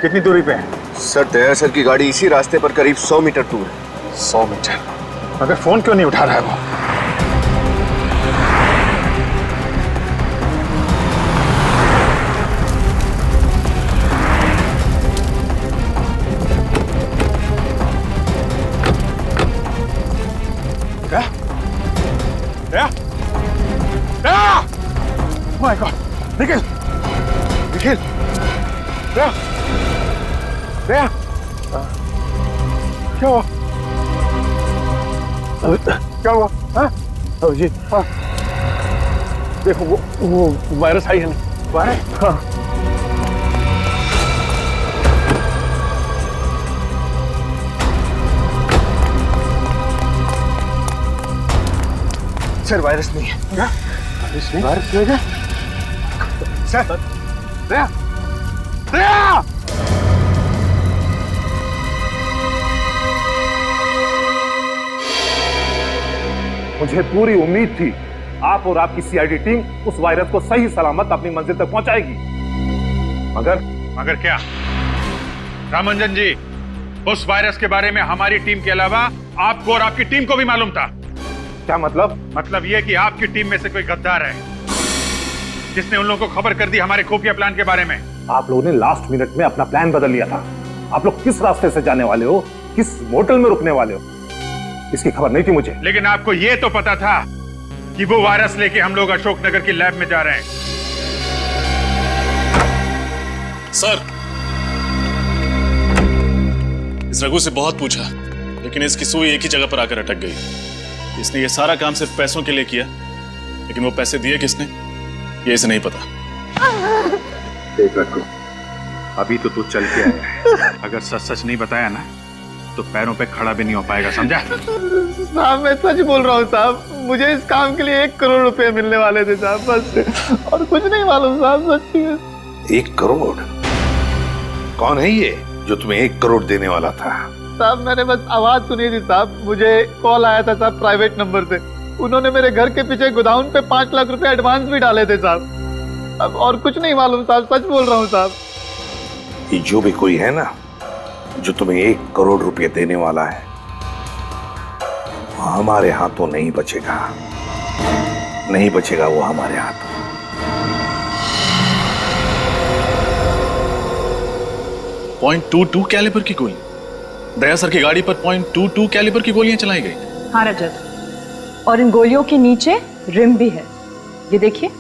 कितनी दूरी पे है? सर दया सर की गाड़ी इसी रास्ते पर करीब 100 मीटर दूर है। 100 मीटर? मगर फोन क्यों नहीं उठा रहा है वो? क्या? क्या? क्या? Oh my God! Nikhil! Nikhil! क्या? क्या? क्या हुआ? क्या हुआ? हाँ? जी हाँ। देखो वो वायरस आई है ना? वायरस? हाँ। सर वायरस नहीं है। क्या? वायरस नहीं? वायरस नहीं है? सर दया! दया! मुझे पूरी उम्मीद थी आप और आपकी सीआईडी टीम उस वायरस को सही सलामत अपनी मंजिल तक पहुंचाएगी, मगर क्या रामंजन जी, उस वायरस के बारे में हमारी टीम के अलावा आपको और आपकी टीम को भी मालूम था। क्या मतलब? मतलब यह कि आपकी टीम में से कोई गद्दार है जिसने उन लोगों को खबर कर दी हमारे खुफिया प्लान के बारे में। आप लोगों ने लास्ट मिनट में अपना प्लान बदल लिया था। आप लोग किस रास्ते से जाने वाले हो, किस होटल में रुकने वाले हो, इसकी खबर नहीं थी मुझे। लेकिन आपको यह तो पता था कि वो वायरस लेके हम लोग अशोकनगर की लैब में जा रहे हैं। सर, इस रघु से बहुत पूछा, लेकिन इसकी सुई एक ही जगह पर आकर अटक गई। इसने ये सारा काम सिर्फ पैसों के लिए किया, लेकिन वो पैसे दिए किसने ये इसे नहीं पता। देख रघु, अभी तो तू चल के आया है, अगर सच सच नहीं बताया ना तो पैरों पे खड़ा भी नहीं हो पाएगा, समझा? साहब मैं सच बोल रहा हूँ साहब, मुझे इस काम के लिए 1 करोड़ रुपए मिलने वाले थे साहब, बस और कुछ नहीं मालूम साहब, सच्ची। 1 करोड़? कौन है ये जो तुम्हें 1 करोड़ देने वाला था? साहब मैंने बस आवाज सुनी थी साहब, मुझे कॉल आया था साहब प्राइवेट नंबर से। उन्होंने मेरे घर के पीछे गोदाउन पे 5 लाख रुपए एडवांस भी डाले थे साहब। अब और कुछ नहीं मालूम साहब, सच बोल रहा हूँ साहब। ये जो भी कोई है ना जो तुम्हें 1 करोड़ रुपए देने वाला है, वो हमारे हाथों नहीं बचेगा, नहीं बचेगा वो हमारे हाथों। .22 कैलिबर की गोली, दया सर की गाड़ी पर .22 कैलिबर की गोलियां चलाई गई। हाँ रजत, और इन गोलियों के नीचे रिम भी है, ये देखिए।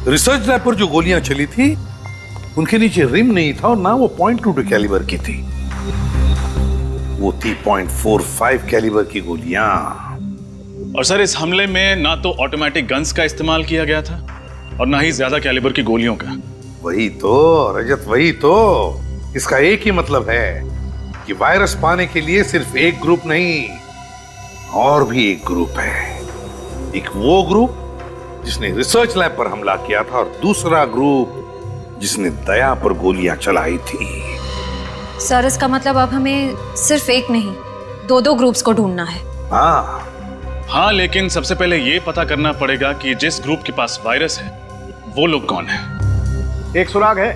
रिसर्च लैब पर जो गोलियां चली थी उनके नीचे रिम नहीं था और ना वो .22 कैलिबर की थी, वो थी .45 कैलिबर की गोलियां। और सर इस हमले में ना तो ऑटोमेटिक गन्स का इस्तेमाल किया गया था और ना ही ज्यादा कैलिबर की गोलियों का। वही तो रजत, वही तो। इसका एक ही मतलब है कि वायरस पाने के लिए सिर्फ एक ग्रुप नहीं, और भी एक ग्रुप है। एक वो ग्रुप जिसने रिसर्च लैब पर हमला किया था और दूसरा ग्रुप जिसने दया पर गोलियां चलाई थी। सर इसका मतलब अब हमें सिर्फ एक नहीं 2 ग्रुप्स को ढूंढना है। हाँ, लेकिन सबसे पहले ये पता करना पड़ेगा कि जिस ग्रुप के पास वायरस है वो लोग कौन है। एक सुराग है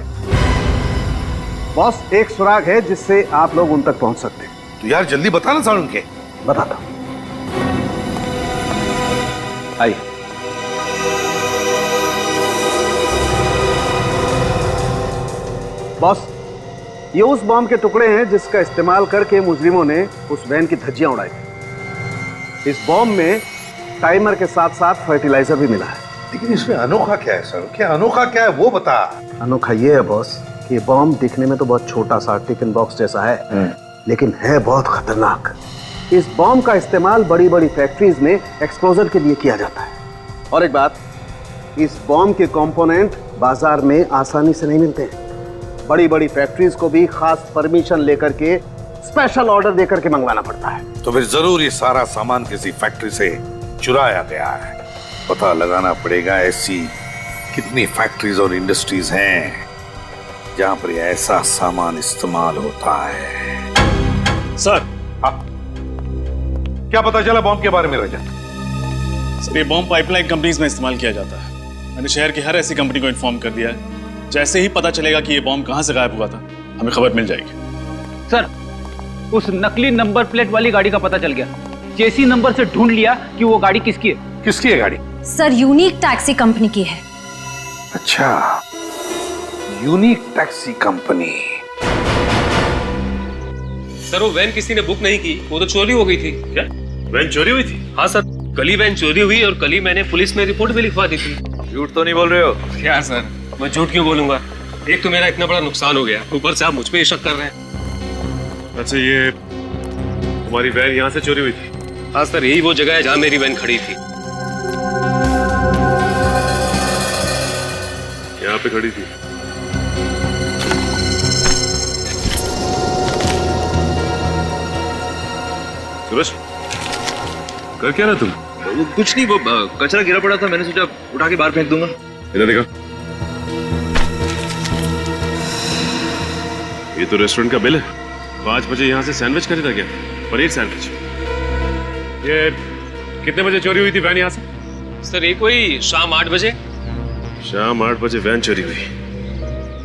बॉस, एक सुराग है जिससे आप लोग उन तक पहुंच सकते हैं। तो यार जल्दी बता ना साउंड के। बताता आइए। बॉस, ये उस बॉम्ब के टुकड़े हैं जिसका इस्तेमाल करके मुजरिमों ने उस वैन की धज्जियां उड़ाई थी। इस बॉम्ब में टाइमर के साथ साथ फर्टिलाइजर भी मिला है। लेकिन इसमें अनोखा क्या है सर? क्या अनोखा क्या है वो बता। अनोखा ये है बॉस कि ये बॉम्ब दिखने में तो बहुत छोटा सा टिफिन बॉक्स जैसा है, लेकिन है बहुत खतरनाक। इस बॉम्ब का इस्तेमाल बड़ी बड़ी फैक्ट्रीज में एक्सप्लोजर के लिए किया जाता है। और एक बात, इस बॉम्ब के कंपोनेंट बाजार में आसानी से नहीं मिलते हैं। बड़ी बड़ी फैक्ट्रीज को भी खास परमिशन लेकर के स्पेशल ऑर्डर देकर के मंगवाना पड़ता है। तो फिर जरूर ये सारा सामान किसी फैक्ट्री से चुराया गया है। पता लगाना पड़ेगा ऐसी कितनी फैक्ट्रीज और इंडस्ट्रीज हैं जहां पर ऐसा सामान इस्तेमाल होता है। सर, क्या पता चला बॉम्ब के बारे में रजत? सर ये बॉम्ब पाइपलाइन कंपनीज में इस्तेमाल किया जाता है। मैंने शहर की हर ऐसी कंपनी को इन्फॉर्म कर दिया है जैसे ही पता चलेगा कि ये बॉम्ब कहां से गायब हुआ था, हमें खबर मिल जाएगी। सर, उस नकली नंबर प्लेट वाली गाड़ी का पता चल गया। चेसी नंबर से ढूंढ लिया कि वो गाड़ी किसकी है। किसकी है गाड़ी? सर, यूनिक टैक्सी कंपनी की है। अच्छा, यूनिक टैक्सी कंपनी। सर, वो वैन किसी ने बुक नहीं की, वो तो चोरी हो गई थी। क्या वैन चोरी हुई थी? हाँ सर, कल ही वैन चोरी हुई और कल ही मैंने पुलिस में रिपोर्ट भी लिखवा दी थी। झूठ तो नहीं बोल रहे हो? क्या सर, मैं झूठ क्यों बोलूंगा? एक तो मेरा इतना बड़ा नुकसान हो गया, ऊपर से आप मुझ पे ही शक कर रहे हैं। अच्छा, ये तुम्हारी वैन यहाँ से चोरी हुई थी? हाँ सर, यही वो जगह है जहाँ मेरी वैन खड़ी थी। यहाँ पे खड़ी थी? सूरज, कर क्या रहा तुम? कुछ नहीं, वो कचरा गिरा पड़ा था, मैंने सोचा उठा के बाहर फेंक दूंगा। इधर देखो, ये तो रेस्टोरेंट का बिल है। 5 बजे यहाँ से सैंडविच खरीदा गया, पनीर सैंडविच। ये कितने बजे चोरी हुई थी वैन यहाँ से? सर, ये कोई शाम 8 बजे। शाम 8 बजे वैन चोरी हुई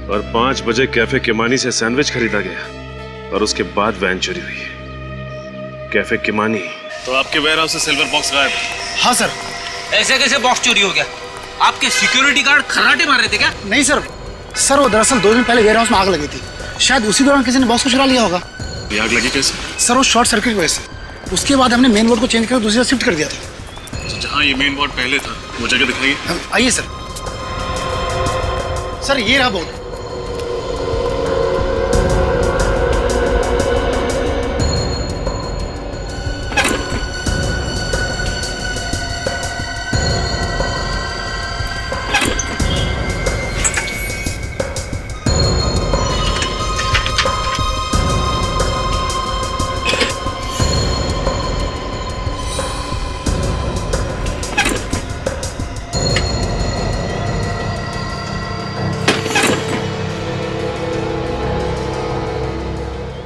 और 5 बजे कैफे किमानी से सैंडविच खरीदा गया और उसके बाद वैन चोरी हुई। Cafe Kimani. तो आपके वेयरहाउस से सिल्वर बॉक्स गायब है? हाँ सर। ऐसे कैसे बॉक्स चोरी हो गया? आपके सिक्योरिटी गार्ड खर्राटे मार रहे थे क्या? नहीं सर, वो दरअसल 2 दिन पहले वेयरहाउस में आग लगी थी। शायद उसी दौरान किसी ने बॉक्स को चुरा लिया होगा। ये आग लगी कैसे? सर, वो शॉर्ट सर्किट की वजह से। उसके बाद हमने मेन बोर्ड को चेंज करके दूसरी जगह शिफ्ट कर दिया था। तो जहाँ ये मेन बोर्ड पहले था, वो जगह दिखाइए। आइए सर। सर, ये रहा बोर्ड।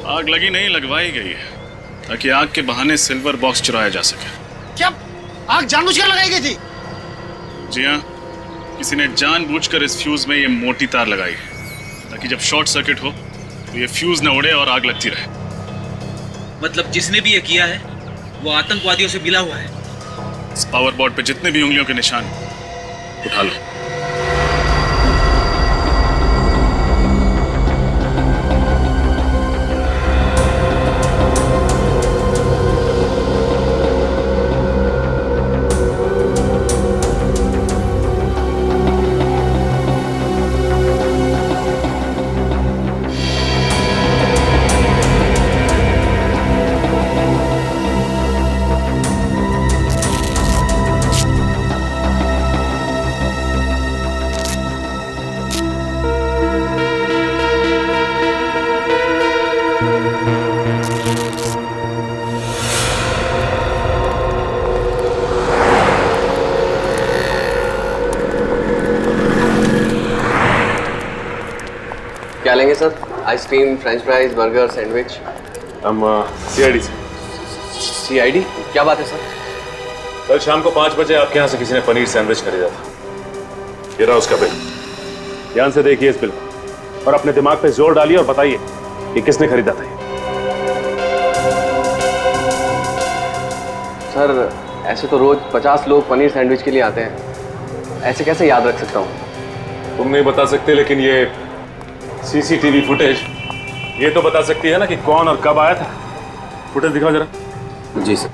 आग लगी नहीं, लगवाई गई है ताकि आग के बहाने सिल्वर बॉक्स चुराया जा सके। क्या आग जानबूझकर लगाई गई थी? जी हाँ, किसी ने जानबूझकर इस फ्यूज में ये मोटी तार लगाई है ताकि जब शॉर्ट सर्किट हो तो ये फ्यूज न उड़े और आग लगती रहे। मतलब जिसने भी ये किया है वो आतंकवादियों से मिला हुआ है। इस पावर बोर्ड पे जितने भी उंगलियों के निशान उठा लो। क्या लेंगे sir? Ice cream, French fries, burger, sandwich? हम CID से। CID? क्या बात है सर? कल शाम को 5 बजे आपके यहाँ से किसी ने पनीर सैंडविच खरीदा था। ये रहा उसका बिल। ध्यान से देखिए इस बिल और अपने दिमाग पे जोर डालिए और बताइए कि किसने खरीदा था। सर, ऐसे तो रोज 50 लोग पनीर सैंडविच के लिए आते हैं, ऐसे कैसे याद रख सकता हूँ? तुम नहीं बता सकते, लेकिन ये CCTV फुटेज ये तो बता सकती है ना कि कौन और कब आया था। फुटेज दिखाओ जरा। जी सर।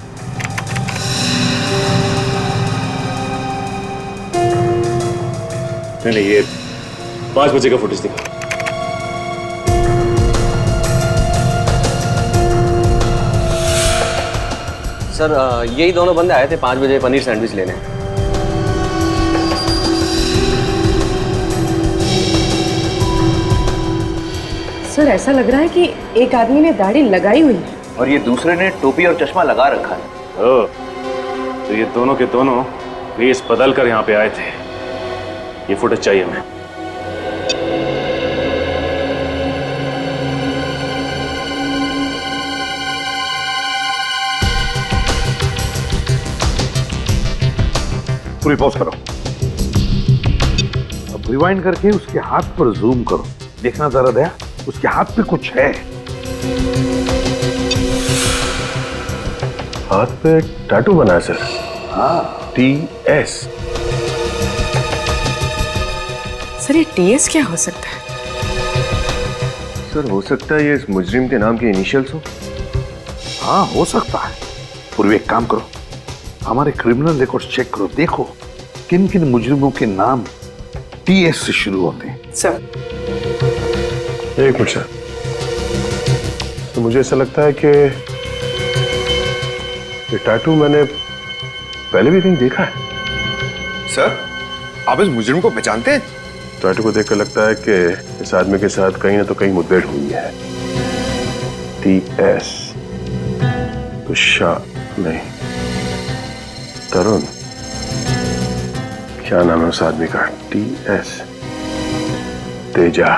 नहीं, ये 5 बजे का फुटेज दिखाओ। सर, यही दोनों बंदे आए थे 5 बजे पनीर सैंडविच लेने। सर, ऐसा लग रहा है कि एक आदमी ने दाढ़ी लगाई हुई है और ये दूसरे ने टोपी और चश्मा लगा रखा है। ओह, तो ये दोनों के दोनों वेश बदल कर यहाँ पे आए थे। ये फुटेज चाहिए हमें। पूरी पॉज करो। अब रिवाइंड करके उसके हाथ पर जूम करो, देखना जरा दया, उसके हाथ पे कुछ है। हाथ पे टैटू बना है सर। हाँ, TS। सर ये TS क्या हो सकता है? सर हो सकता है ये इस मुजरिम के नाम के इनिशियल्स हो। हाँ हो सकता है। पूर्व एक काम करो, हमारे क्रिमिनल रिकॉर्ड चेक करो, देखो किन किन मुजरिमों के नाम TS से शुरू होते हैं। सर एक मिनट सर, तो मुझे ऐसा लगता है कि ये टैटू मैंने पहले भी कहीं देखा है। सर आप इस मुजरिम को पहचानते हैं? टैटू को देखकर लगता है कि इस आदमी के साथ कहीं ना तो कहीं मुठभेड़ हुई है। TS तो शाह नहीं, तरुण, क्या नाम है उस आदमी का? TS, तेजा,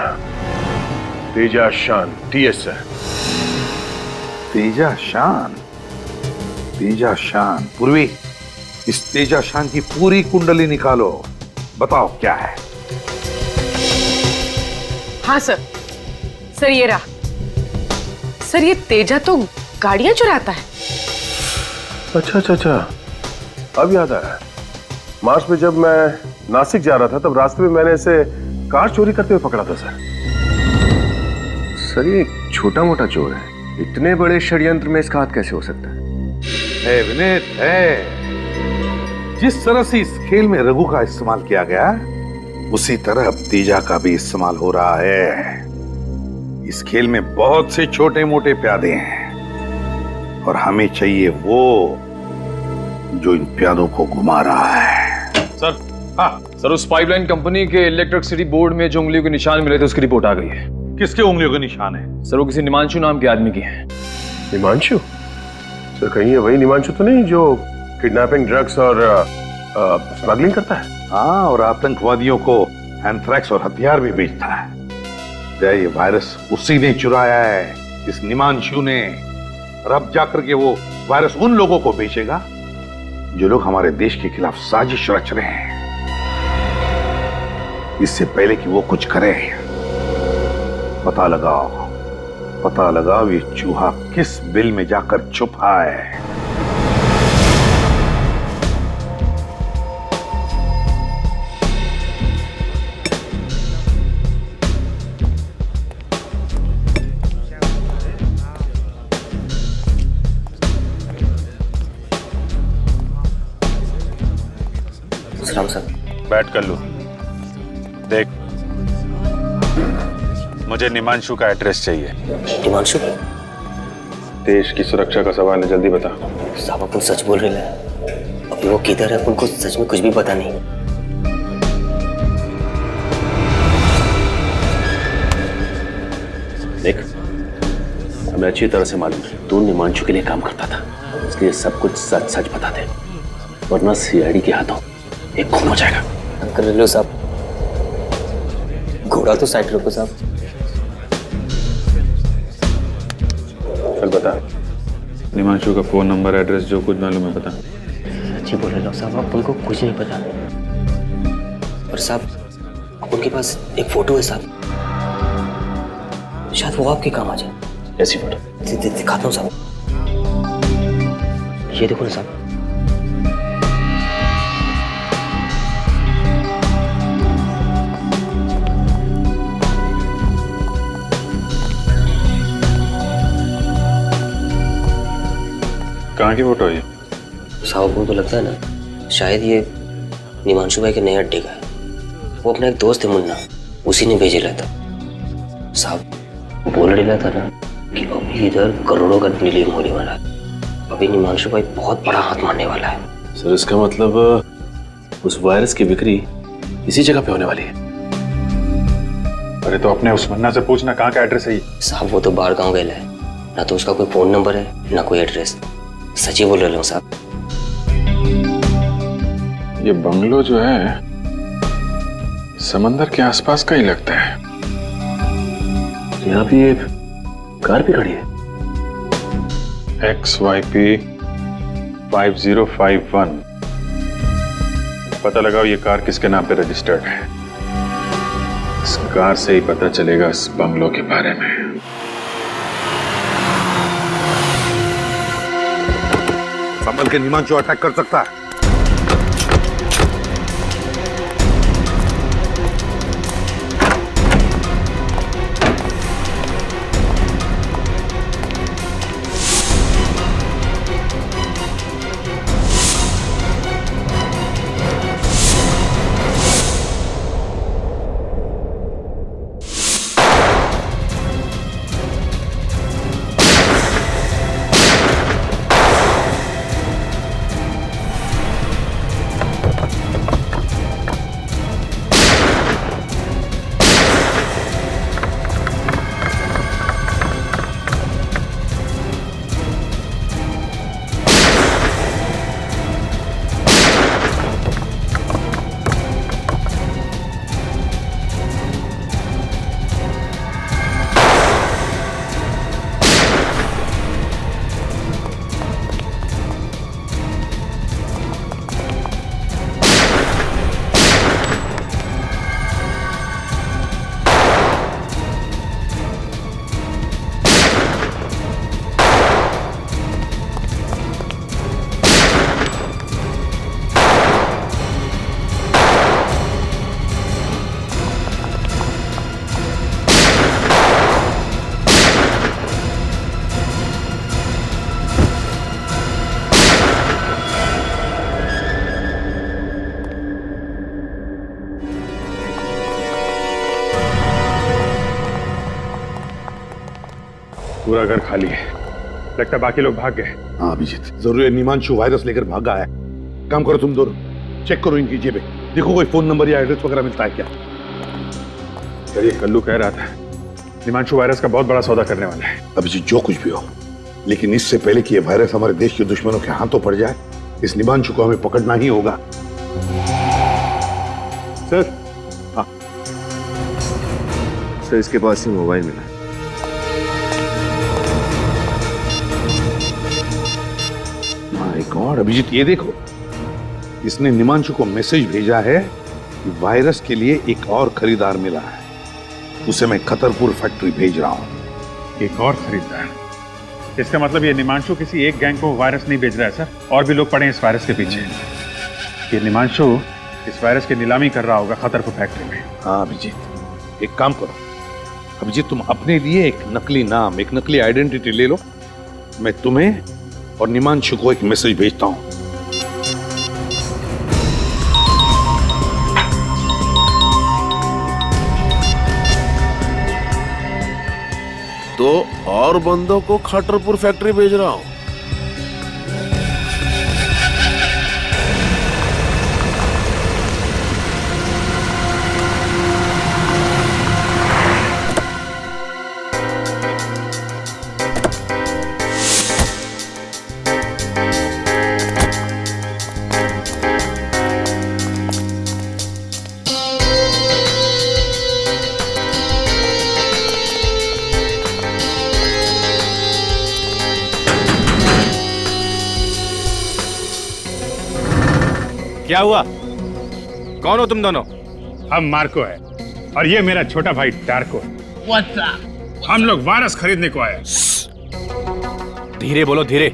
तेजा शान। TS है। तेजा शान, तेजा शान। पूर्वी, इस तेजा शान की पूरी कुंडली निकालो, बताओ क्या है। हाँ सर, सर ये रहा। सर ये तेजा तो गाड़ियां चुराता है। अच्छा अच्छा अच्छा, अब याद आया। मार्च में जब मैं नासिक जा रहा था तब रास्ते में मैंने इसे कार चोरी करते हुए पकड़ा था सर। सर ये छोटा मोटा चोर है, इतने बड़े षड्यंत्र में इसका हाथ कैसे हो सकता है? विनीत है, जिस तरह से इस खेल में रघु का इस्तेमाल किया गया उसी तरह अब तेजा का भी इस्तेमाल हो रहा है। इस खेल में बहुत से छोटे मोटे प्यादे हैं और हमें चाहिए वो जो इन प्यादों को घुमा रहा है। सर हाँ सर, उस पाइपलाइन कंपनी के इलेक्ट्रिसिटी बोर्ड में जो उंगलियों के निशान मिले थे उसकी रिपोर्ट आ गई है। किसके उंगलियों के निशान है? सर वो किसी निमांशु नाम के आदमी की है। निमांशु? सर कहीं ये वही निमांशु तो नहीं जो किडनैपिंग, ड्रग्स और स्मगलिंग करता है? हाँ, और आतंकवादियों को एंथ्रैक्स और हथियार भी बेचता है। क्या ये वायरस उसी ने चुराया है, इस निमांशु ने। और अब जाकर के वो वायरस उन लोगों को बेचेगा जो लोग हमारे देश के खिलाफ साजिश रच रहे हैं। इससे पहले कि वो कुछ करे, पता लगाओ ये चूहा किस बिल में जाकर छुपा है। बैठ कर लो। देख, मुझे निमांशु का एड्रेस चाहिए। निमांशु? देश की सुरक्षा का सवाल है, जल्दी बता। साहब अपन सच बोल रहे हैं। अभी वो किधर है उनको सच में कुछ भी पता नहीं। देख, हमें अच्छी तरह से मालूम है तू निमांशु के लिए काम करता था, इसलिए सब कुछ सच सच बता दे, वरना CID के हाथों एक खून हो जाएगा। अंकल रेलो साहब, घोड़ा तो साइड रखो साहब। चल बता, निमांशु का फोन नंबर, एड्रेस, जो कुछ मालूम है बता। जी बोल रहे हो साहब, आप उनको कुछ नहीं पता। और साहब उनके पास एक फोटो है साहब, शायद वो आपके काम आ जाए। ऐसी फोटो दिखाता हूँ साहब, ये देखो ना साहब। कहाँ की फोटो है ये? साहब उनको लगता है ना, शायद ये निमांशु भाई के नए अड्डे का है। वो अपना एक दोस्त है मुन्ना, उसी ने भेजे था। साहब बोल रहा था ना कि अभी इधर करोड़ों का डीलिंग होने वाला है। अभी निमांशु भाई बहुत बड़ा हाथ मारने वाला है। सर इसका मतलब उस वायरस की बिक्री इसी जगह पे होने वाली है। अरे तो अपने उस मुन्ना से पूछना कहाँ का एड्रेस है ये। साहब वो तो बाहर गाँव गया है, ना तो उसका कोई फोन नंबर है ना कोई एड्रेस। सच ही बोल रहा हूँ साहब। ये बंगलो जो है समंदर के आसपास का ही लगता है। यहाँ भी एक कार भी खड़ी है, XYP 5051। पता लगाओ ये कार किसके नाम पे रजिस्टर्ड है। इस कार से ही पता चलेगा इस बंगलों के बारे में। संभल के निमांशु अटैक कर सकता है। पूरा घर खाली है, लगता है बाकी लोग भाग गए। हाँ अभिजीत, जरूर है निमांशु वायरस लेकर भागा है। काम करो तुम दोनों, चेक करो इनकी जेबें, देखो कोई फोन नंबर या एड्रेस वगैरह मिलता है क्या। ये कल्लू कह रहा था निमांशु वायरस का बहुत बड़ा सौदा करने वाला है। अभिजीत जो कुछ भी हो, लेकिन इससे पहले कि ये वायरस हमारे देश के दुश्मनों के हाथों पड़ जाए, इस निमांशु को हमें पकड़ना ही होगा। सर। हाँ सर, इसके पास से मोबाइल मिला। माय गॉड अभिजीत, ये देखो, इसने निमांशु को मैसेज भेजा है कि वायरस के लिए एक और खरीदार मिला है, उसे मैं खतरपुर फैक्ट्री भेज रहा हूं। एक और खरीदार? इसका मतलब ये निमांशु किसी एक गैंग को वायरस नहीं भेज रहा है सर, और भी लोग पड़े हैं इस वायरस के पीछे। ये निमांशु इस वायरस की नीलामी कर रहा होगा खतरपुर फैक्ट्री में। हाँ अभिजीत, एक काम करो अभिजीत, तुम अपने लिए एक नकली नाम, एक नकली आइडेंटिटी ले लो, मैं तुम्हें और निमांशु को एक मैसेज भेजता हूं। तो और बंदों को खतरपुर फैक्ट्री भेज रहा हूं। क्या हुआ? कौन हो तुम दोनों? हम मार्को है और ये मेरा छोटा भाई डार्को है। हम लोग वायरस खरीदने को आए। धीरे बोलो, धीरे।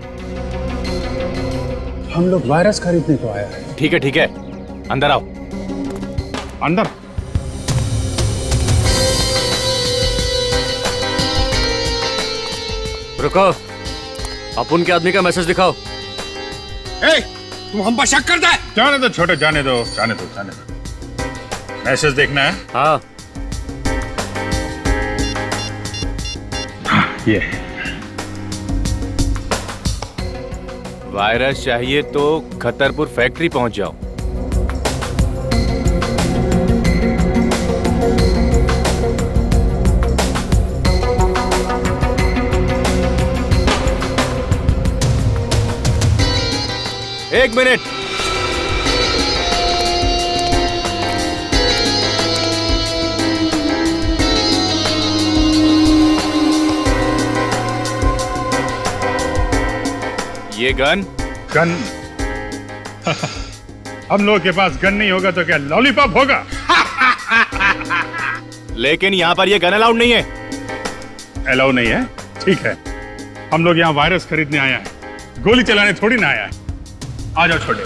हम लोग वायरस खरीदने को आए हैं। ठीक है ठीक है, अंदर आओ। अंदर? रुको, अपुन के आदमी का मैसेज दिखाओ। तुम हम पर शक करता है? जाने दो छोटे, जाने दो, जाने दो, जाने दो। मैसेज देखना है? हाँ। ये वायरस चाहिए तो खतरपुर फैक्ट्री पहुंच जाओ। एक मिनट। ये गन? गन? हम लोगों के पास गन नहीं होगा तो क्या लॉलीपॉप होगा? लेकिन यहाँ पर ये गन अलाउड नहीं है। अलाउ नहीं है? ठीक है, हम लोग यहाँ वायरस खरीदने आया है, गोली चलाने थोड़ी ना आया है। आ जाओ छोटे।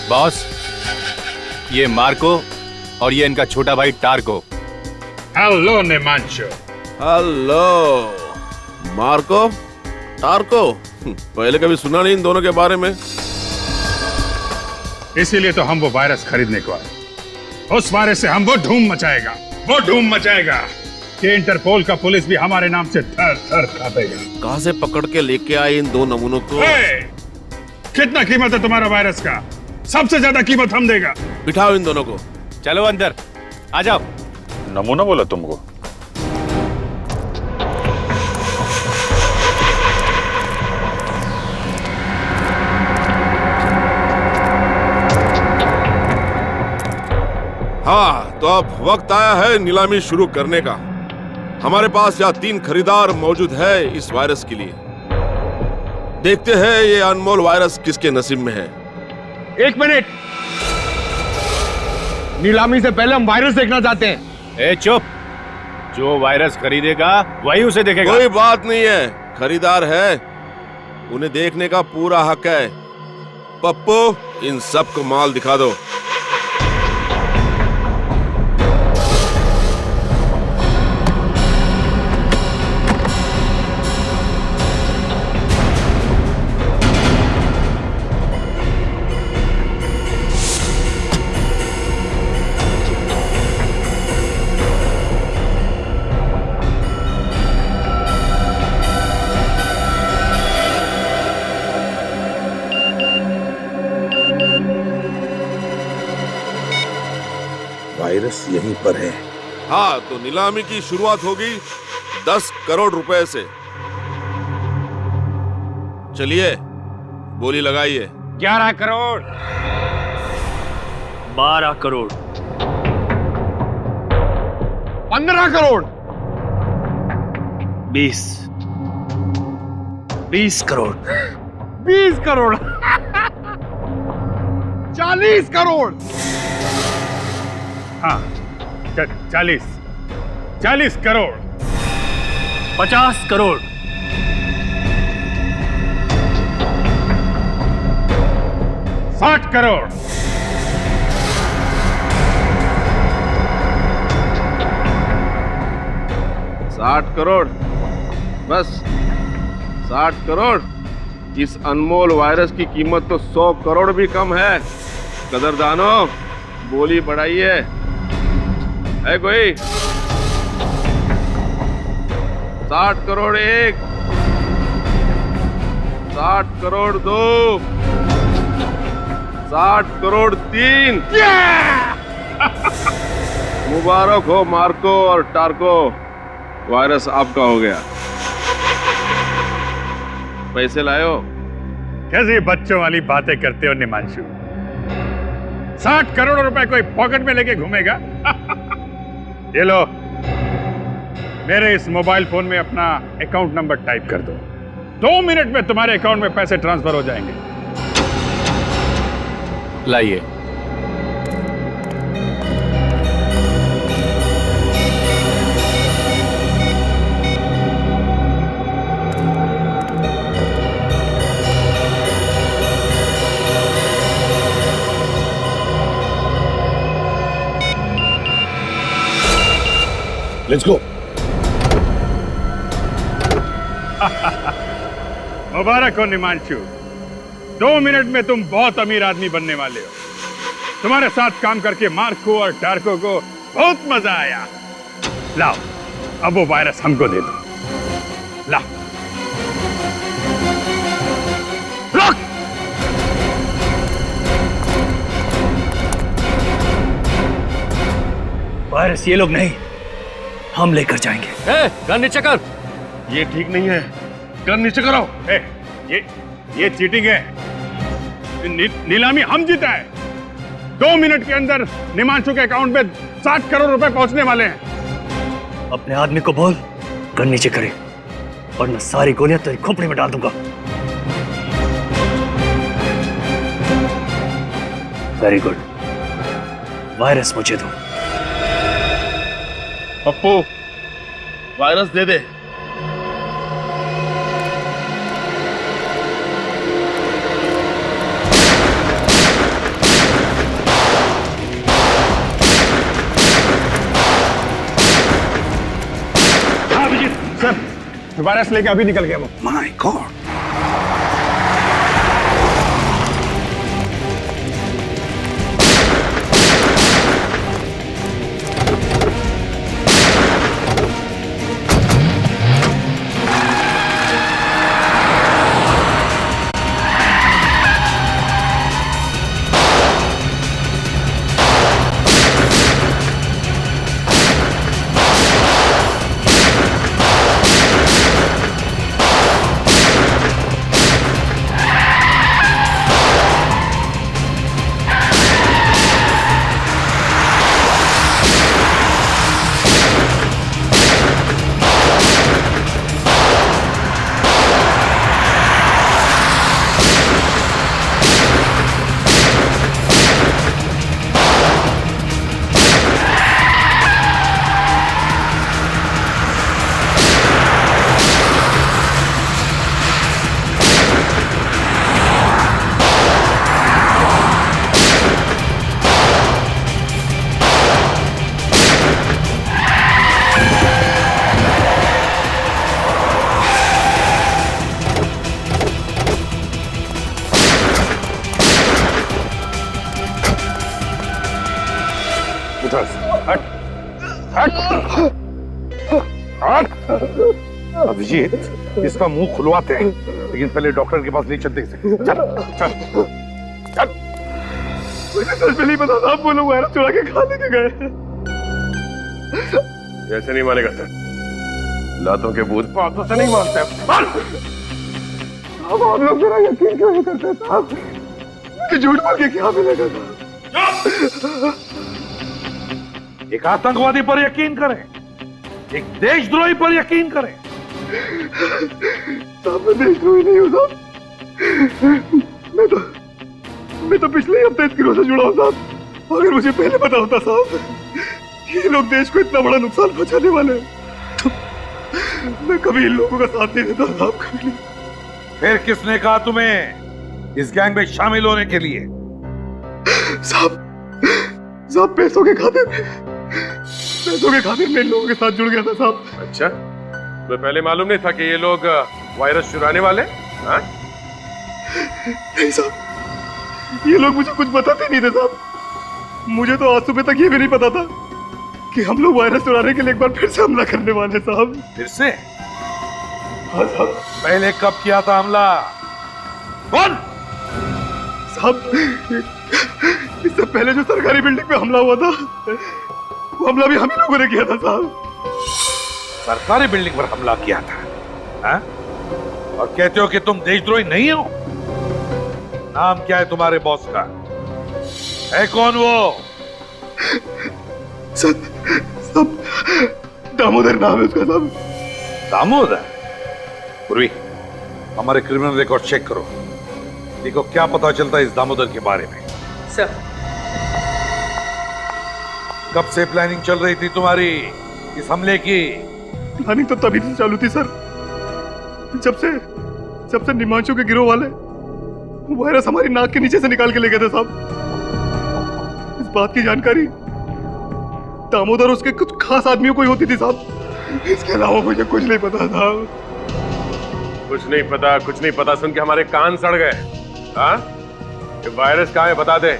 बॉस, ये मार्को और ये इनका छोटा भाई टार्को। हेलो निमांशु। हेलो मार्को, टार्को, पहले कभी सुना नहीं इन दोनों के बारे में। इसीलिए तो हम वो वायरस खरीदने को आए। उस वायरस से हम वो धूम मचाएगा कि इंटरपोल का पुलिस भी हमारे नाम से थर थर कांपेगा। कहां से पकड़ के लेके आए इन दो नमूनों को? कितना कीमत है तुम्हारा वायरस का? सबसे ज्यादा कीमत हम देगा। बिठाओ इन दोनों को। चलो अंदर आ जाओ। नमूना बोला तुमको? हाँ, तो अब वक्त आया है नीलामी शुरू करने का। हमारे पास यहाँ 3 खरीदार मौजूद है इस वायरस के लिए। देखते हैं ये अनमोल वायरस किसके नसीब में है। 1 मिनट, नीलामी से पहले हम वायरस देखना चाहते हैं। ए चुप, जो वायरस खरीदेगा वही उसे देखेगा। कोई बात नहीं है, खरीदार है, उन्हें देखने का पूरा हक है। पप्पू, इन सबको माल दिखा दो। वायरस यहीं पर है। हाँ, तो नीलामी की शुरुआत होगी 10 करोड़ रुपए से। चलिए, बोली लगाइए। 11 करोड़, 12 करोड़, 15 करोड़, 20 करोड़, 20 करोड़, 40 करोड़। हाँ, 40 करोड़, 50 करोड़, 60 करोड़, 60 करोड़, बस 60 करोड़। इस अनमोल वायरस की कीमत तो 100 करोड़ भी कम है। कदरदानो, बोली बढ़ाइए। है कोई? 60 करोड़ 1, 60 करोड़ 2, 60 करोड़ 3। मुबारक हो मार्को और टार्को, वायरस आपका हो गया। पैसे लायो? कैसी बच्चों वाली बातें करते हो निमांशु। 60 करोड़ रुपए कोई पॉकेट में लेके घूमेगा? ये लो, मेरे इस मोबाइल फोन में अपना अकाउंट नंबर टाइप कर दो। 2 मिनट में तुम्हारे अकाउंट में पैसे ट्रांसफर हो जाएंगे। लाइए। Let's go. मुबारक हो निमांशु, 2 मिनट में तुम बहुत अमीर आदमी बनने वाले हो। तुम्हारे साथ काम करके मार्को और टार्को को बहुत मजा आया। लाओ, अब वो वायरस हमको दे दो। लाओ। वायरस ये लोग नहीं, हम लेकर जाएंगे। गन नीचे कर। ये ठीक नहीं है, गन नीचे करो। ये चीटिंग है। नीलामी हम जीता है। 2 मिनट के अंदर निमांशु के अकाउंट में 60 करोड़ रुपए पहुंचने वाले हैं। अपने आदमी को बोल गन नीचे करे, वरना सारी गोलियां तेरी खोपड़ी में डाल दूंगा। वेरी गुड, वायरस मुझे दो। पप्पू, वायरस दे दे। हाँ अभिजीत सर, वायरस लेके अभी निकल गया वो। माय गॉड, अभिजीत, इसका मुंह खुलवाते हैं, लेकिन पहले डॉक्टर के पास ले चलते हैं। चल चल चल। मुझे सच में नहीं पता था, आप वो लोग वायरस चुरा के खा लेके गए। ऐसे नहीं मानेगा सर, लातों के भूत बातों से नहीं मानते। अब आप लोग मेरा यकीन क्यों नहीं करते साहब? कि झूठ बोल के क्या मिलेगा साहब? एक आतंकवादी पर यकीन करें, एक देशद्रोही पर यकीन करें। साहब मैं देशद्रोही नहीं हूँ साहब, मैं तो पिछले हफ्ते इस गिरोह से जुड़ा हूँ साहब। अगर मुझे पहले पता होता साहब ये लोग देश को इतना बड़ा नुकसान पहुंचाने वाले हैं, तो मैं कभी इन लोगों का साथ नहीं देता साहब, कभी नहीं। फिर किसने कहा तुम्हें इस गैंग में शामिल होने के लिए? साहब पैसों के खातिर मैं इन लोगों के साथ जुड़ गया था साहब। अच्छा, तो पहले मालूम नहीं था कि ये लोग वायरस चुराने वाले? हाँ? नहीं साहब, ये लोग मुझे कुछ बताते नहीं थे साहब। मुझे तो आज सुबह तक ये भी नहीं पता था कि हम लोग वायरस चुराने के लिए एक बार फिर से हमला करने वाले साहब। फिर से? हाँ साहब। पहले कब किया था हमला? कौन? साहब इससे पहले जो सरकारी बिल्डिंग पे हमला हुआ था, वो हमला भी हम ही लोगों ने किया था साहब। सरकारी बिल्डिंग पर हमला किया था? हाँ? और कहते हो कि तुम देशद्रोही नहीं हो? नाम क्या है तुम्हारे बॉस का? है कौन वो? सब दामोदर नाम है उसका साहब। दामोदर? पूर्वी, हमारे क्रिमिनल रिकॉर्ड चेक करो, देखो क्या पता चलता है इस दामोदर के बारे में। सर, कब से प्लानिंग चल रही थी तुम्हारी इस हमले की? प्लानिंग तो तभी से चालू थी सर, जब से निमांशु के गिरोह वाले वायरस हमारी नाक के नीचे से निकाल के ले गए थे साहब। इस बात की जानकारी दामोदर उसके कुछ खास आदमियों को ही होती थी साहब, इसके अलावा मुझे कुछ नहीं पता था। कुछ नहीं पता सुन के हमारे कान सड़ गए। हाँ? ये वायरस कहाँ है बता दे,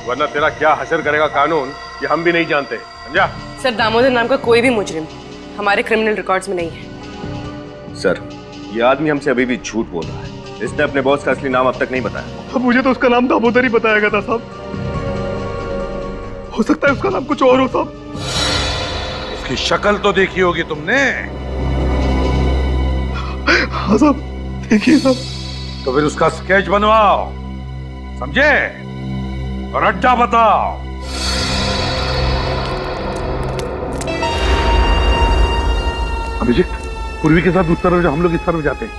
वरना तेरा क्या हशर करेगा कानून ये हम भी नहीं जानते, समझा? सर, दामोदर नाम का कोई भी मुजरिम हमारे क्रिमिनल रिकॉर्ड्स में नहीं है। सर, ये आदमी हमसे अभी भी झूठ बोल रहा है। इसने अपने बॉस का असली नाम अब तक नहीं बताया। अब मुझे तो उसका नाम दामोदर ही बताया गया था साहब, हो सकता है उसका नाम कुछ और हो साहब। उसकी शक्ल तो देखी होगी तुमने? हाँ साहब, देखिए साहब। तो फिर उसका स्केच बनवाओ, समझे? और अड्डा बताओ। अभिजीत, पूर्वी के साथ उस तरफ हम लोग इस तरफ जाते हैं।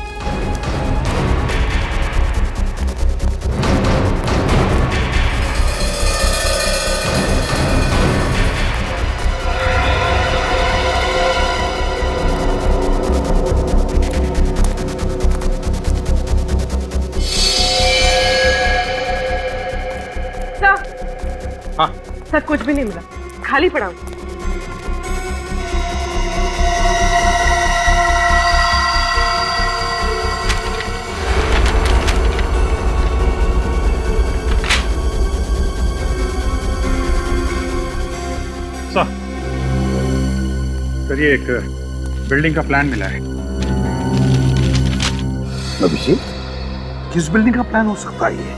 हाँ सर कुछ भी नहीं मिला, खाली पड़ा हूं। सर ये एक बिल्डिंग का प्लान मिला है। अभिषेक, किस बिल्डिंग का प्लान हो सकता है ये?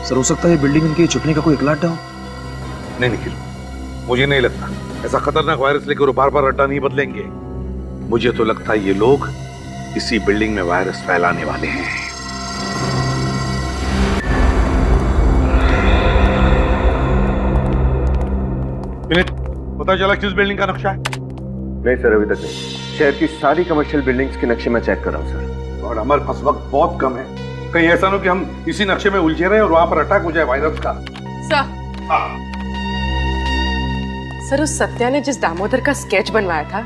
सर हो सकता है बिल्डिंग इनकी छुपने का कोई इकला अड्डा हो। नहीं निखिल, मुझे नहीं लगता ऐसा खतरनाक वायरस लेकर वो बार बार अड्डा नहीं बदलेंगे। मुझे तो लगता है ये लोग इसी बिल्डिंग में वायरस फैलाने वाले हैं। पता चला किस बिल्डिंग का नक्शा है? नहीं सर, अभी तक नहीं। शहर की सारी कमर्शियल बिल्डिंग्स के नक्शे मैं चेक कर रहा हूँ सर। और हमारे पास वक्त बहुत कम है, कहीं ऐसा ना कि हम इसी नक्शे में उलझे रहे और वहां पर अटैक हो जाए वायरस का। सर सर उस सत्या ने जिस दामोदर का स्केच बनवाया था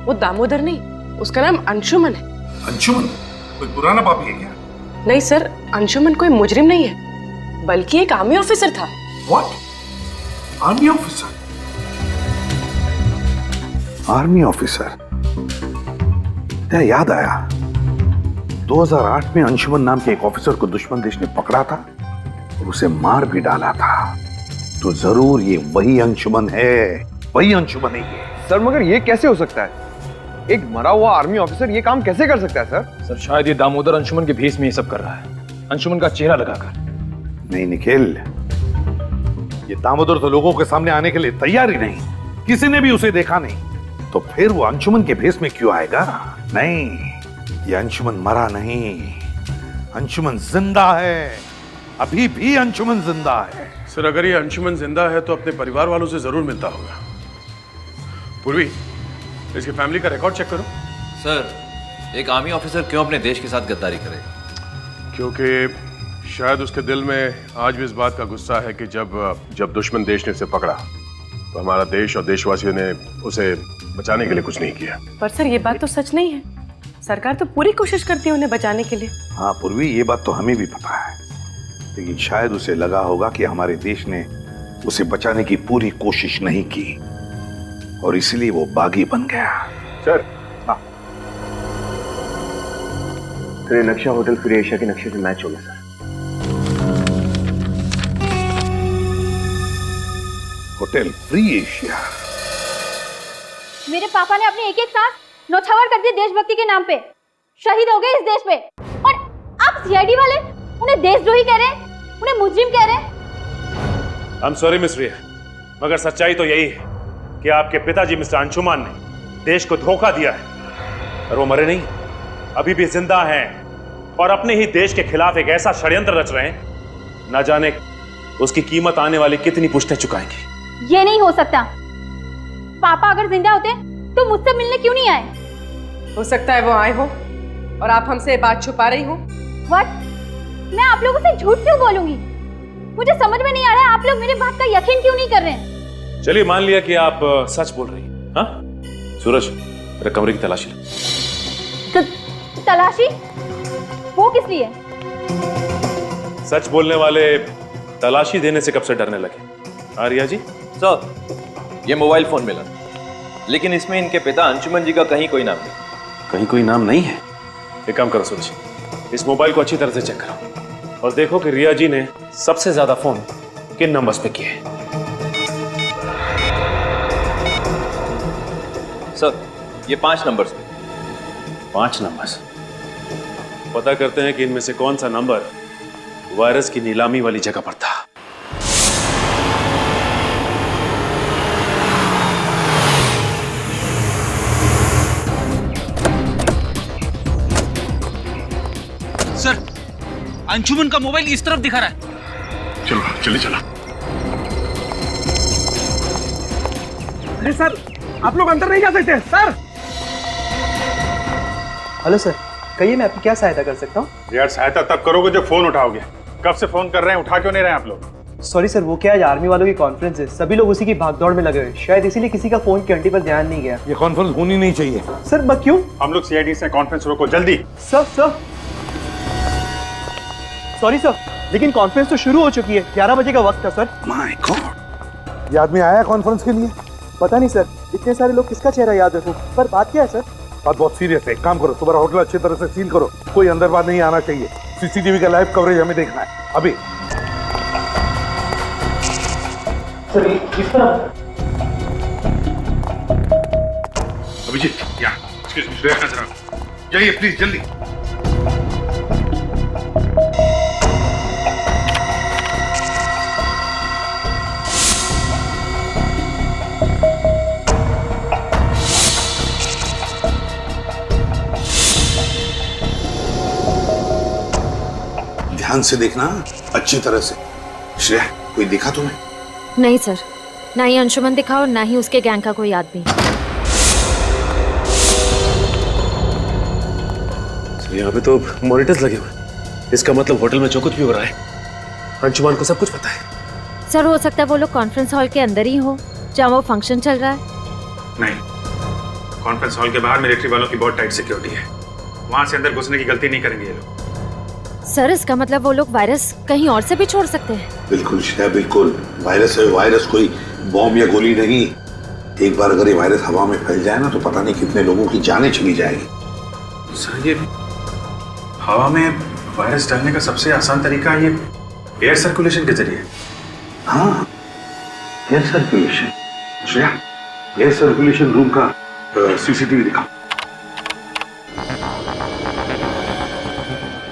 वो दामोदर नहीं, उसका नाम अंशुमन है। अंशुमन कोई पुराना पापी है क्या? नहीं सर, अंशुमन कोई मुजरिम नहीं है, बल्कि एक आर्मी ऑफिसर था। What? Army officer? Army officer? क्या याद आया, 2008 में अंशुमन नाम के एक ऑफिसर को दुश्मन देश ने पकड़ा था और उसे मार भी डाला था। तो जरूर ये वही अंशुमन है, वही अंशुमन है ये। सर मगर ये कैसे हो सकता है? एक मरा हुआ आर्मी ऑफिसर ये काम कैसे कर सकता है सर? सर शायद ये दामोदर अंशुमन के भेष में ये सब कर रहा है, अंशुमन का चेहरा लगाकर। नहीं निखिल, ये दामोदर तो लोगों के सामने आने के लिए तैयार ही नहीं, किसी ने भी उसे देखा नहीं, तो फिर वो अंशुमन के भेष में क्यों आएगा? नहीं, ये अंशुमन मरा नहीं, अंशुमन जिंदा है, अभी भी अंशुमन जिंदा है। सर अगर ये अंशुमन जिंदा है तो अपने परिवार वालों से जरूर मिलता होगा। पूर्वी, इसकी फैमिली का रिकॉर्ड चेक करो। सर एक आर्मी ऑफिसर क्यों अपने देश के साथ गद्दारी करेगा? क्योंकि शायद उसके दिल में आज भी इस बात का गुस्सा है कि जब दुश्मन देश ने उसे पकड़ा तो हमारा देश और देशवासियों ने उसे बचाने के लिए कुछ नहीं किया। पर सर ये बात तो सच नहीं है, सरकार तो पूरी कोशिश करती है उन्हें बचाने के लिए। हाँ पूर्वी, ये बात तो हमें भी पता है, लेकिन शायद उसे लगा होगा कि हमारे देश ने उसे बचाने की पूरी कोशिश नहीं की और इसलिए वो बागी बन गया। सर हाँ सर, ये नक्शा होटल फ्री एशिया के नक्शे से मैच हो गया सर। Hotel free Asia? मेरे पापा ने अपने एक एक सांस नौछावर कर दिए देशभक्ति के नाम पे, शहीद हो गए इस देश पे, और आप सीआईडी वाले उन्हें देशद्रोही कह रहे हैं, उन्हें मुजरिम कह रहे हैं। I'm sorry मिस रिया, मगर सच्चाई तो यही है कि आपके पिताजी मिस्टर अंशुमान ने देश को धोखा दिया है और वो मरे नहीं, अभी भी जिंदा हैं और अपने ही देश के खिलाफ एक ऐसा षड्यंत्र रच रहे हैं, न जाने उसकी कीमत आने वाली कितनी पुश्तें चुकाएंगी। ये नहीं हो सकता, पापा अगर जिंदा होते तो मुझसे मिलने क्यों नहीं आए? हो सकता है वो आए हो और आप हमसे ये बात छुपा रही हो। व्हाट? मैं आप लोगों से झूठ क्यों बोलूंगी? मुझे समझ में नहीं आ रहा है आप लोग मेरी बात का यकीन क्यों नहीं कर रहे हैं? चलिए मान लिया कि आप सच बोल रही हैं। हाँ सूरज, मेरे कमरे की तलाशी लो। तलाशी? वो किस लिए? सच बोलने वाले तलाशी देने से कब से डरने लगे? आर्या जी? सर ये मोबाइल फोन मिला, लेकिन इसमें इनके पिता अंशुमन जी का कहीं कोई नाम नहीं। कहीं कोई नाम नहीं है? एक काम करो सूरज, इस मोबाइल को अच्छी तरह से चेक करो और देखो कि रिया जी ने सबसे ज्यादा फोन किन नंबर्स पे किए हैं। सर ये 5 नंबर्स पे। 5 नंबर्स? पता करते हैं कि इनमें से कौन सा नंबर वायरस की नीलामी वाली जगह पर था। सर अंशुमन का मोबाइल इस तरफ दिखा रहा है। चलो चलिए चलो। अरे सर आप लोग अंदर नहीं जा सकते सर। हेलो सर, कहिए मैं आपकी क्या सहायता कर सकता हूँ? यार सहायता तब करोगे जब फोन उठाओगे। कब से फोन कर रहे हैं, उठा क्यों नहीं रहे आप लोग? सॉरी सर, वो क्या आज आर्मी वालों की कॉन्फ्रेंस है, सभी लोग उसी की भागदौड़ में लगे हुए, शायद इसीलिए किसी का फोन की घंटी पर ध्यान नहीं गया। ये कॉन्फ्रेंस होनी नहीं चाहिए सर। बस क्यों? हम लोग सीआईडी से कॉन्फ्रेंस रोको जल्दी। Sir sorry sir. लेकिन कॉन्फ्रेंस तो शुरू हो चुकी है, 11 बजे का वक्त था सर। माय गॉड, ये आदमी आया कॉन्फ्रेंस के लिए? पता नहीं सर, इतने सारे लोग किसका चेहरा याद रखूं, पर बात क्या है सर? बात बहुत सीरियस है। एक काम करो, तुम्हारा होटल अच्छी तरह से सील करो, कोई अंदर बाहर नहीं आना चाहिए। सीसीटीवी का लाइव कवरेज हमें देखना है अभी। सर इस तरह। अभिजीत, यहाँ एक्सक्यूज मी, श्रेया नजर आओ, जाइए प्लीज जल्दी। ध्यान से देखना, अच्छी तरह से। श्रेया, कोई दिखा तुम्हें? नहीं सर, ना ही अंशुमन दिखा और ना ही उसके गैंग का कोई आदमी। यहाँ पे तो मॉनिटर्स लगे हुए, इसका मतलब होटल में जो कुछ भी हो रहा है अंशुमन को सब कुछ पता है। सर हो सकता है वो लोग कॉन्फ्रेंस हॉल के अंदर ही हो जहाँ वो फंक्शन चल रहा है। नहीं, कॉन्फ्रेंस हॉल के बाहर मिलिट्री वालों की बहुत टाइट सिक्योरिटी है, वहां से अंदर घुसने की गलती नहीं करेंगे ये लोग। सर इसका मतलब वो लोग वायरस कहीं और से भी छोड़ सकते हैं। बिल्कुल श्रेया, बिल्कुल। वायरस है वायरस, कोई बॉम्ब या गोली नहीं। एक बार अगर ये वायरस हवा में फैल जाए ना तो पता नहीं कितने लोगों की जानें चली जाएगी। सर ये हवा में वायरस डालने का सबसे आसान तरीका ये एयर सर्कुलेशन के जरिए। हाँ, air circulation. Shreya, air circulation room का सीसीटीवी दिखाओ।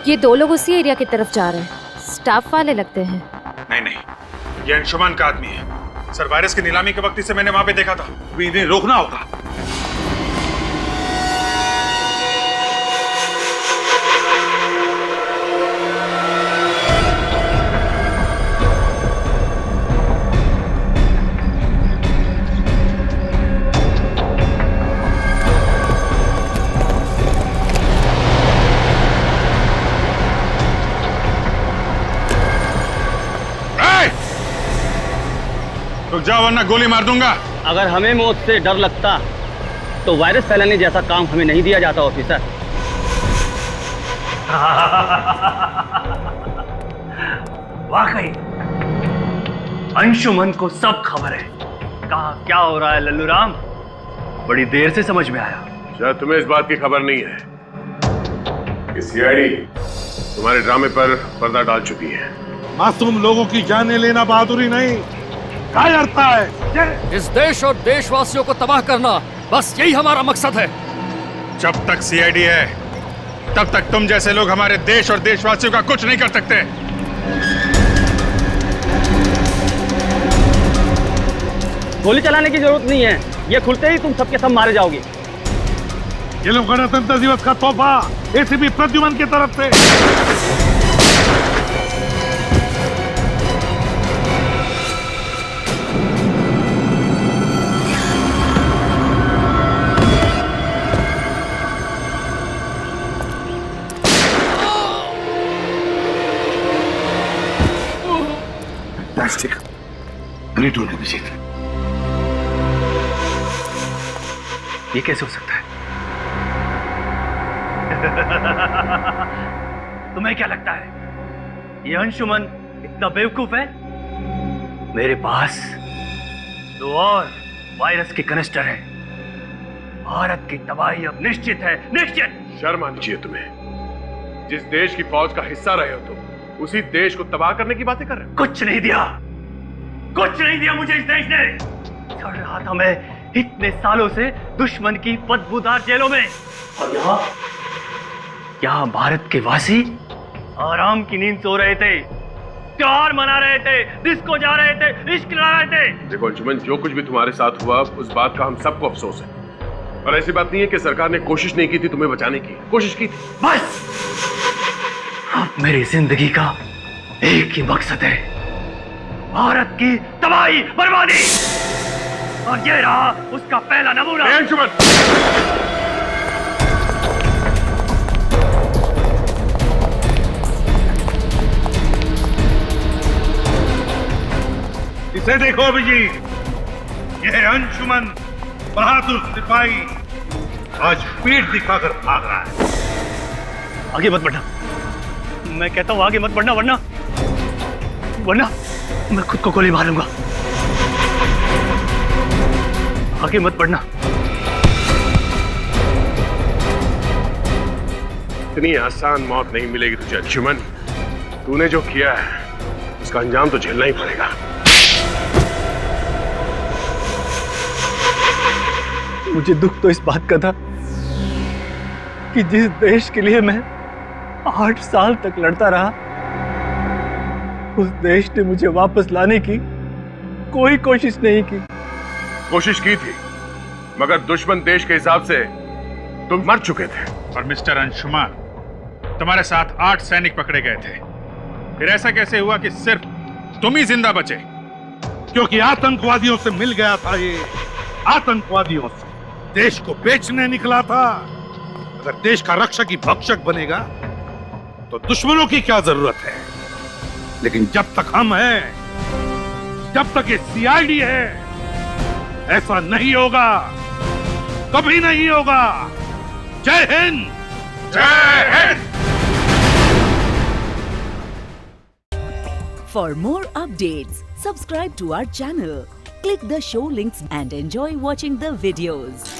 ये दो लोग उसी एरिया की तरफ जा रहे हैं, स्टाफ वाले लगते हैं। नहीं नहीं, ये अंशुमन का आदमी है सर। वायरस की नीलामी के वक्त इसे मैंने वहां पे देखा था। अभी इन्हें रोकना होगा। रुक जाओ वरना गोली मार दूंगा। अगर हमें मौत से डर लगता तो वायरस फैलाने जैसा काम हमें नहीं दिया जाता ऑफिसर। वाकई अंशुमन को सब खबर है, कहा क्या हो रहा है लल्लू राम, बड़ी देर से समझ में आया। शायद तुम्हें इस बात की खबर नहीं है कि सीआईडी तुम्हारे ड्रामे पर पर्दा डाल चुकी है। मासूम लोगों की जानें लेना बहादुरी नहीं, कायरता है। इस देश और देशवासियों को तबाह करना, बस यही हमारा मकसद है। जब तक सीआईडी है तब तक तुम जैसे लोग हमारे देश और देशवासियों का कुछ नहीं कर सकते। गोली चलाने की जरूरत नहीं है, ये खुलते ही तुम सबके सब मारे जाओगे। ये लोग गणतंत्र दिवस का तोहफा एसीपी प्रद्युमन की तरफ से। प्लास्टिक ग्रेट होने की चीज। ये कैसे हो सकता है? तुम्हें क्या लगता है ये अंशुमन इतना बेवकूफ है? मेरे पास 2 और वायरस के कनिस्टर हैं। भारत की तबाही अब निश्चित है, निश्चित। शर्म आनी चाहिए तुम्हें। जिस देश की फौज का हिस्सा रहे हो तुम, उसी देश को तबाह करने की बातें कर रहे हो। कुछ नहीं दिया, कुछ नहीं दिया मुझे इस देश ने। चढ़ रहा था मैं इतने सालों से दुश्मन की बदबूदार जेलों में, और यहाँ भारत के वासी आराम की नींद सो रहे थे, त्योहार मना रहे थे, डिस्को जा रहे थे, इश्क ला रहे थे। देखो अंशुमन, जो कुछ भी तुम्हारे साथ हुआ उस बात का हम सबको अफसोस है, और ऐसी बात नहीं है कि सरकार ने कोशिश नहीं की थी तुम्हें बचाने की, कोशिश की थी। बस अब मेरी जिंदगी का एक ही मकसद है, भारत की तबाही, बर्बादी, और ये रहा उसका पहला नमूना। अंशुमन, इसे देखो अभिजीत, यह अंशुमन बहादुर सिपाही आज पीठ दिखाकर भाग रहा है। आगे मत बढ़ना, मैं कहता हूं आगे मत बढ़ना, वरना वरना मैं खुद को गोली मारूंगा। आगे मत बढ़ना। इतनी आसान मौत नहीं मिलेगी तुझे अंशुमन। तूने जो किया है उसका अंजाम तो झेलना ही पड़ेगा। मुझे दुख तो इस बात का था कि जिस देश के लिए मैं 8 साल तक लड़ता रहा, उस देश ने मुझे वापस लाने की कोई कोशिश नहीं की। कोशिश की थी, मगर दुश्मन देश के हिसाब से तुम मर चुके थे। और मिस्टर अंशुमान, तुम्हारे साथ 8 सैनिक पकड़े गए थे। फिर ऐसा कैसे हुआ कि सिर्फ तुम ही जिंदा बचे? क्योंकि आतंकवादियों से मिल गया था। ये आतंकवादियों से देश को बेचने निकला था। अगर देश का रक्षक ही भक्षक बनेगा तो दुश्मनों की क्या जरूरत है। लेकिन जब तक हम हैं, जब तक ये सीआईडी है, ऐसा नहीं होगा, कभी नहीं होगा। जय हिंद। जय Hind. For more updates, subscribe to our channel, click the show links and enjoy watching the videos.